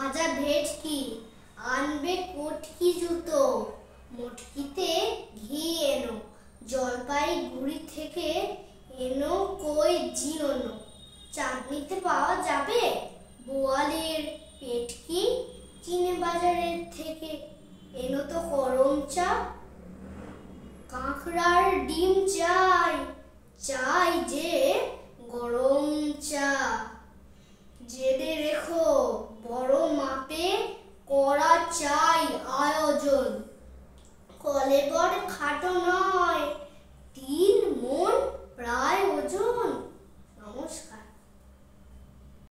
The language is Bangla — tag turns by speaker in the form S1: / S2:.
S1: ভাজা ভেটকি, আনবে কটকি জুতো, মটকিতে ঘি এনো, জলপাইগুড়ি থেকে এনো কই জিওনো। চাঁদনিতে পাওয়া যাবে বোয়ালের পেটকি, চিনে বাজারের থেকে এনো তো করম চা। কাঁকড়ার ডিম চাই, চাই যে গরম চা।